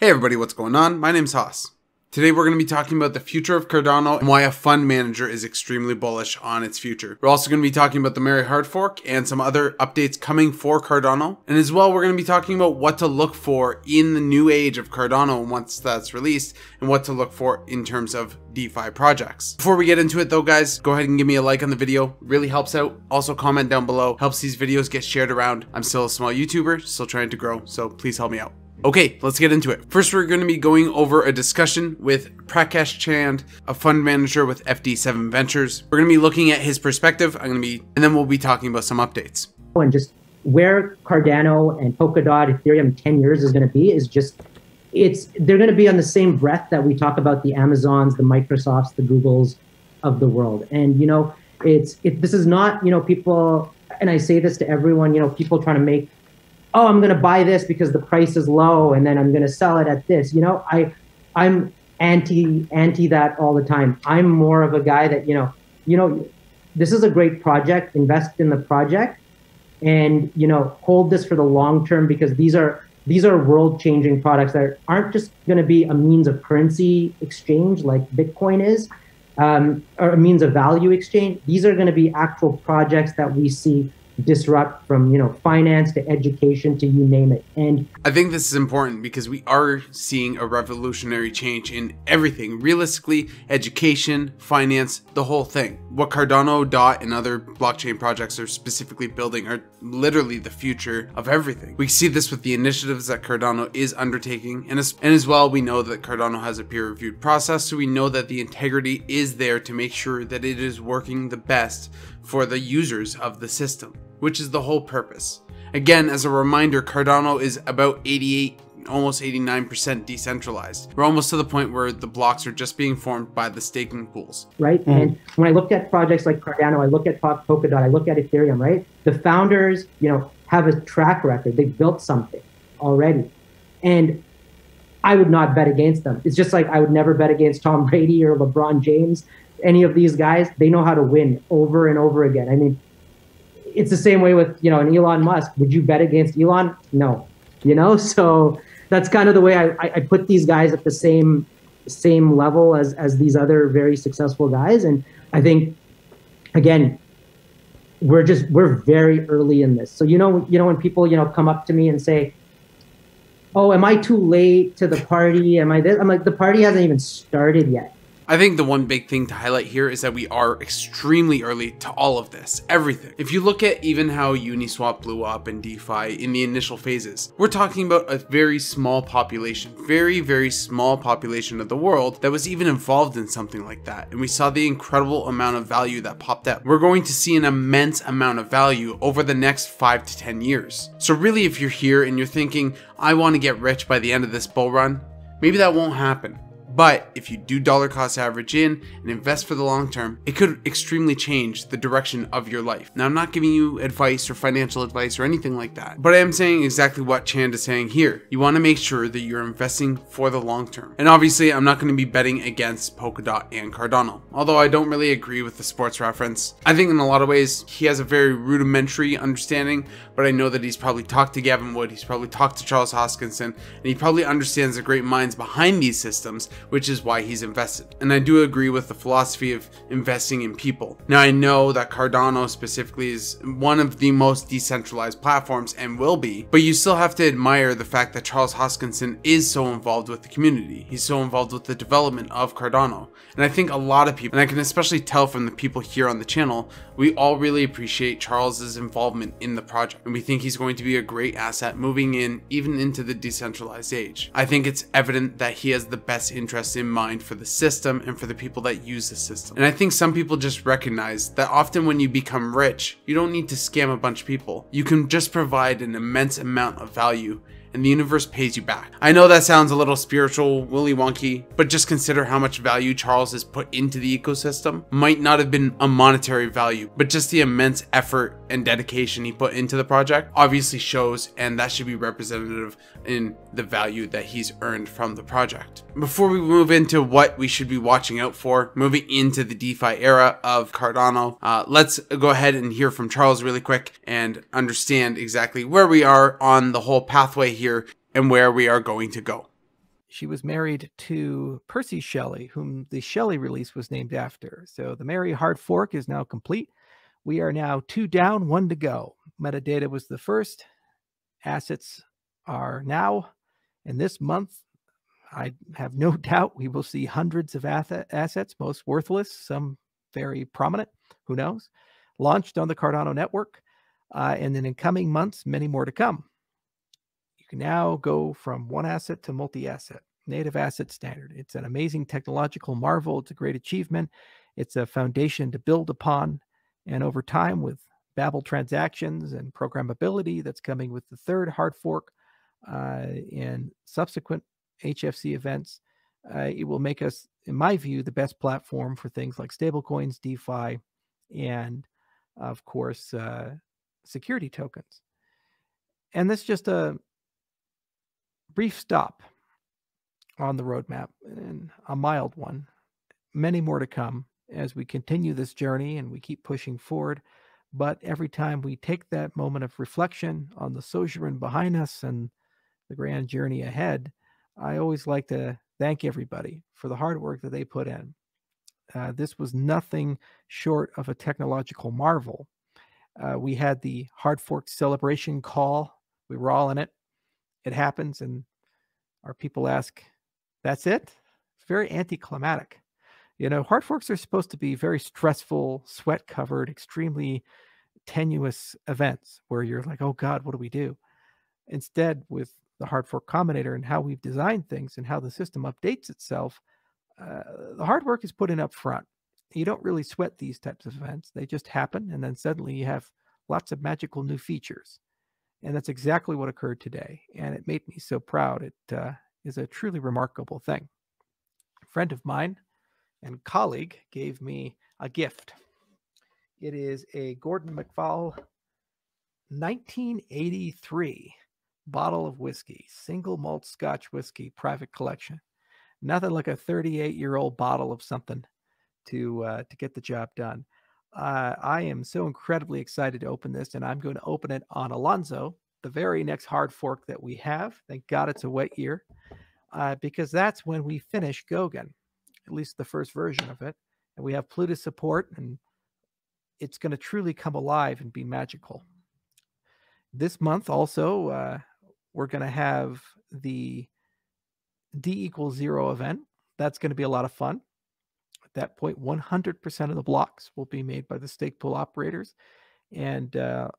Hey everybody, what's going on? My name's Haas. Today we're going to be talking about the future of Cardano and why a fund manager is extremely bullish on its future. We're also going to be talking about the Merry hard fork and some other updates coming for Cardano. And as well, we're going to be talking about what to look for in the new age of Cardano once that's released and what to look for in terms of DeFi projects. Before we get into it though, guys, go ahead and give me a like on the video. It really helps out. Also comment down below. Helps these videos get shared around. I'm still a small YouTuber, still trying to grow, so please help me out. Okay, let's get into it. First, we're going to be going over a discussion with Prakash Chand, a fund manager with FD7 Ventures. We're going to be looking at his perspective. And then we'll be talking about some updates. And just where Cardano and Polkadot, Ethereum 10 years is going to be is just, they're going to be on the same breath that we talk about the Amazons, the Microsofts, the Googles of the world. And, this is not, people, and I say this to everyone, people trying to make, oh, I'm going to buy this because the price is low and then I'm going to sell it at this. I'm anti that all the time. I'm more of a guy that, this is a great project, invest in the project and, hold this for the long term because these are world-changing products that aren't just going to be a means of currency exchange like Bitcoin is, or a means of value exchange. These are going to be actual projects that we see disrupt from finance to education to you name it. And I think this is important because we are seeing a revolutionary change in everything. Realistically, education, finance, the whole thing. What Cardano, DOT, and other blockchain projects are specifically building are literally the future of everything. We see this with the initiatives that Cardano is undertaking, and as well, we know that Cardano has a peer-reviewed process, so we know that the integrity is there to make sure that it is working the best for the users of the system, which is the whole purpose. Again, as a reminder, Cardano is about 88, almost 89% decentralized. We're almost to the point where the blocks are just being formed by the staking pools. Right, and when I look at projects like Cardano, I look at Polkadot, I look at Ethereum, right? The founders, have a track record. They've built something already. And I would not bet against them. It's just like I would never bet against Tom Brady or LeBron James. Any of these guys, they know how to win over and over again. I mean, it's the same way with, an Elon Musk. Would you bet against Elon? No. So that's kind of the way I put these guys at the same level as these other very successful guys. And I think, again, we're very early in this. So, when people, come up to me and say, oh, am I too late to the party? Am I this? I'm like, the party hasn't even started yet. I think the one big thing to highlight here is that we are extremely early to all of this, everything. If you look at even how Uniswap blew up in DeFi in the initial phases, we're talking about a very small population, very, very small population of the world that was even involved in something like that. And we saw the incredible amount of value that popped up. We're going to see an immense amount of value over the next 5 to 10 years. So really, if you're here and you're thinking, I want to get rich by the end of this bull run, maybe that won't happen. But if you do dollar cost average in and invest for the long term, it could extremely change the direction of your life. Now, I'm not giving you advice or financial advice or anything like that, but I am saying exactly what Chand is saying here. You want to make sure that you're investing for the long term. And obviously, I'm not going to be betting against Polkadot and Cardano, although I don't really agree with the sports reference. I think in a lot of ways, he has a very rudimentary understanding, but I know that he's probably talked to Gavin Wood, he's probably talked to Charles Hoskinson, and he probably understands the great minds behind these systems, which is why he's invested. And I do agree with the philosophy of investing in people. Now, I know that Cardano specifically is one of the most decentralized platforms and will be, but you still have to admire the fact that Charles Hoskinson is so involved with the community. He's so involved with the development of Cardano. And I think a lot of people, and I can especially tell from the people here on the channel, we all really appreciate Charles's involvement in the project. And we think he's going to be a great asset moving in, even into the decentralized age. I think it's evident that he has the best interest in mind for the system and for the people that use the system. And I think some people just recognize that often when you become rich, you don't need to scam a bunch of people. You can just provide an immense amount of value and the universe pays you back. I know that sounds a little spiritual, willy wonky, but just consider how much value Charles has put into the ecosystem. Might not have been a monetary value, but just the immense effort and dedication he put into the project obviously shows, and that should be representative in the value that he's earned from the project. Before we move into what we should be watching out for, moving into the DeFi era of Cardano, let's go ahead and hear from Charles really quick and understand exactly where we are on the whole pathway here and where we are going to go. She was married to Percy Shelley, whom the Shelley release was named after. So the Mary hard fork is now complete. We are now 2 down, 1 to go. Metadata was the first. Assets are now. And this month, I have no doubt we will see hundreds of assets, most worthless, some very prominent, who knows, launched on the Cardano network. And then in coming months, many more to come. You can now go from one asset to multi-asset, native asset standard. It's an amazing technological marvel. It's a great achievement. It's a foundation to build upon. And over time, with Babel transactions and programmability that's coming with the third hard fork and subsequent HFC events, it will make us, in my view, the best platform for things like stablecoins, DeFi, and of course, security tokens. And that's just a brief stop on the roadmap, and a mild one. Many more to come as we continue this journey and we keep pushing forward. But every time we take that moment of reflection on the sojourn behind us and the grand journey ahead, I always like to thank everybody for the hard work that they put in. This was nothing short of a technological marvel. We had the hard fork celebration call. We were all in it. It happens, and our people ask, that's it? It's very anticlimactic. You know, hard forks are supposed to be very stressful, sweat-covered, extremely tenuous events where you're like, oh God, what do we do? Instead, with the hard fork combinator and how we've designed things and how the system updates itself, the hard work is put in up front. You don't really sweat these types of events. They just happen, and then suddenly you have lots of magical new features. And that's exactly what occurred today. And it made me so proud. It is a truly remarkable thing. A friend of mine and colleague gave me a gift. It is a Gordon MacPhail 1983 bottle of whiskey, single malt Scotch whiskey, private collection. Nothing like a 38-year-old bottle of something to get the job done. I am so incredibly excited to open this, and I'm going to open it on Alonzo, the very next hard fork that we have. Thank God it's a wet year, because that's when we finish Goguen, at least the first version of it. And we have Plutus support, and it's going to truly come alive and be magical. This month also, we're going to have the D=0 event. That's going to be a lot of fun. At that point, 100% of the blocks will be made by the stake pool operators. And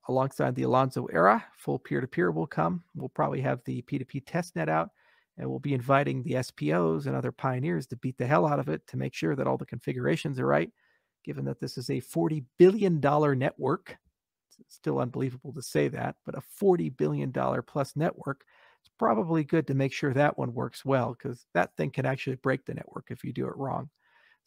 alongside the Alonzo era, full peer-to-peer will come. We'll probably have the P2P testnet out, and we'll be inviting the SPOs and other pioneers to beat the hell out of it to make sure that all the configurations are right, given that this is a $40 billion network. It's still unbelievable to say that, but a $40 billion plus network. It's probably good to make sure that one works well, because that thing can actually break the network if you do it wrong.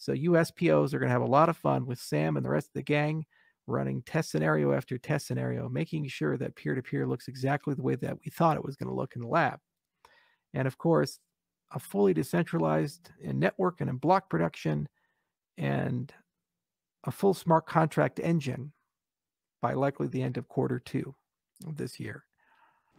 So USPOs are going to have a lot of fun with Sam and the rest of the gang running test scenario after test scenario, making sure that peer-to-peer looks exactly the way that we thought it was going to look in the lab. And of course, a fully decentralized in network and in block production, and a full smart contract engine by likely the end of Q2 of this year.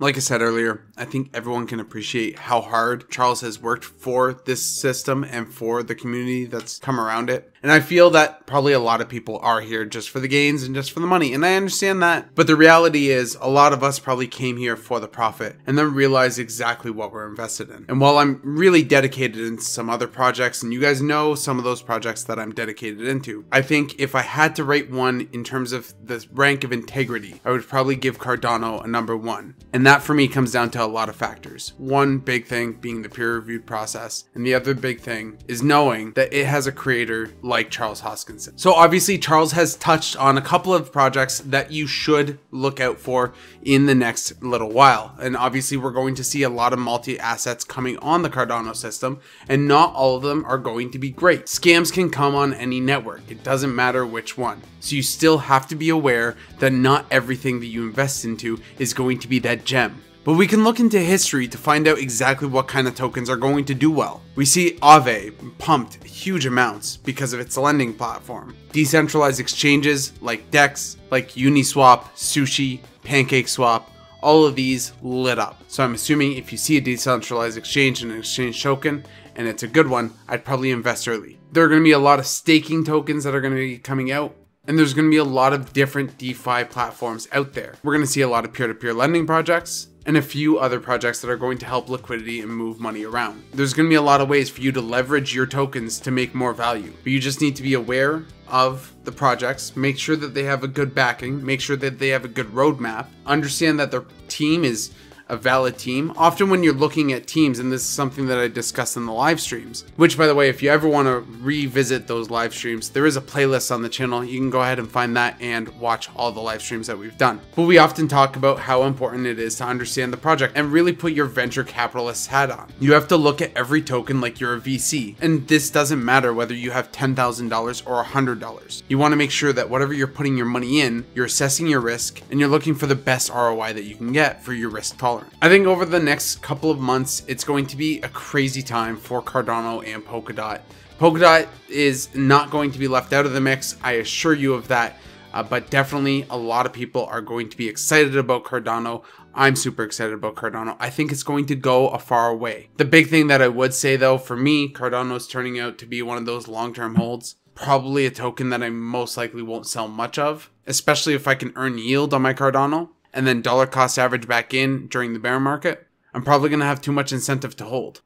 Like I said earlier, I think everyone can appreciate how hard Charles has worked for this system and for the community that's come around it. And I feel that probably a lot of people are here just for the gains and just for the money. And I understand that. But the reality is a lot of us probably came here for the profit and then realized exactly what we're invested in. And while I'm really dedicated in some other projects, and you guys know some of those projects that I'm dedicated into, I think if I had to rate one in terms of the rank of integrity, I would probably give Cardano a #1. And that for me comes down to a lot of factors. One big thing being the peer-reviewed process, and the other big thing is knowing that it has a creator like Charles Hoskinson. So obviously Charles has touched on a couple of projects that you should look out for in the next little while. And obviously we're going to see a lot of multi-assets coming on the Cardano system, and not all of them are going to be great. Scams can come on any network. It doesn't matter which one. So you still have to be aware that not everything that you invest into is going to be that gem. But we can look into history to find out exactly what kind of tokens are going to do well. We see Aave pumped huge amounts because of its lending platform. Decentralized exchanges like DEX, like Uniswap, Sushi, PancakeSwap, all of these lit up. So I'm assuming if you see a decentralized exchange and an exchange token, and it's a good one, I'd probably invest early. There are going to be a lot of staking tokens that are going to be coming out, and there's going to be a lot of different DeFi platforms out there. We're going to see a lot of peer-to-peer lending projects and a few other projects that are going to help liquidity and move money around. There's going to be a lot of ways for you to leverage your tokens to make more value, but you just need to be aware of the projects, make sure that they have a good backing, make sure that they have a good roadmap, understand that their team is a valid team. Often when you're looking at teams, and this is something that I discussed in the live streams, which by the way, if you ever want to revisit those live streams, there is a playlist on the channel. You can go ahead and find that and watch all the live streams that we've done. But we often talk about how important it is to understand the project and really put your venture capitalist hat on. You have to look at every token like you're a VC. And this doesn't matter whether you have $10,000 or $100. You want to make sure that whatever you're putting your money in, you're assessing your risk and you're looking for the best ROI that you can get for your risk tolerance. I think over the next couple of months, it's going to be a crazy time for Cardano and Polkadot. Polkadot is not going to be left out of the mix, I assure you of that, but definitely a lot of people are going to be excited about Cardano. I'm super excited about Cardano. I think it's going to go a far way. The big thing that I would say though, for me, Cardano is turning out to be one of those long-term holds. Probably a token that I most likely won't sell much of, especially if I can earn yield on my Cardano and then dollar cost average back in during the bear market. I'm probably going to have too much incentive to hold.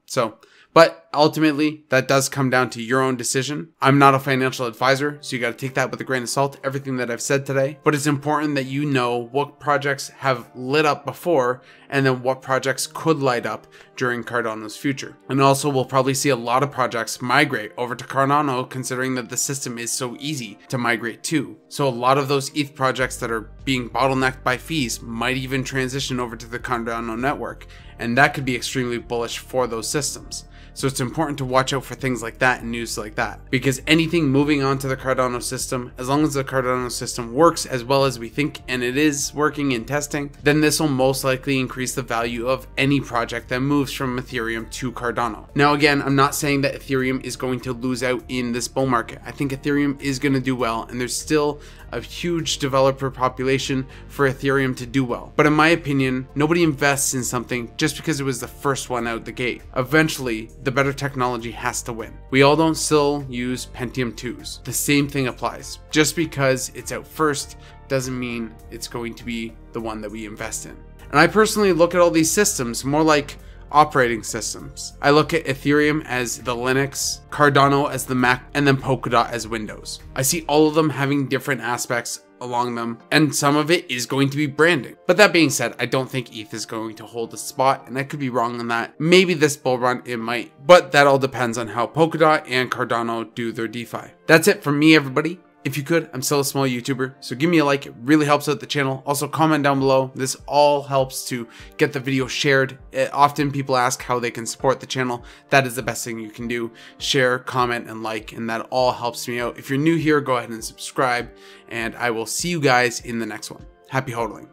But ultimately, that does come down to your own decision. I'm not a financial advisor, so you got to take that with a grain of salt, everything that I've said today. But it's important that you know what projects have lit up before and then what projects could light up during Cardano's future. And also, we'll probably see a lot of projects migrate over to Cardano, considering that the system is so easy to migrate to. So a lot of those ETH projects that are being bottlenecked by fees might even transition over to the Cardano network. And that could be extremely bullish for those systems. So it's important to watch out for things like that and news like that, because anything moving onto the Cardano system, as long as the Cardano system works as well as we think, and it is working in testing, then this will most likely increase the value of any project that moves from Ethereum to Cardano. Now again, I'm not saying that Ethereum is going to lose out in this bull market. I think Ethereum is going to do well, and there's still a huge developer population for Ethereum to do well. But in my opinion, nobody invests in something just because it was the first one out the gate. Eventually, the better technology has to win. We all don't still use Pentium 2s. The same thing applies. Just because it's out first doesn't mean it's going to be the one that we invest in. And I personally look at all these systems more like operating systems. I look at Ethereum as the Linux, Cardano as the Mac, and then Polkadot as Windows. I see all of them having different aspects along them, and some of it is going to be branding. But that being said, I don't think ETH is going to hold a spot, and I could be wrong on that. Maybe this bull run it might, but that all depends on how Polkadot and Cardano do their DeFi. That's it from me, everybody. If you could, I'm still a small YouTuber, so give me a like, it really helps out the channel. Also comment down below, this all helps to get the video shared. Often people ask how they can support the channel. That is the best thing you can do. Share, comment, and like, and that all helps me out. If you're new here, go ahead and subscribe, and I will see you guys in the next one. Happy hodling.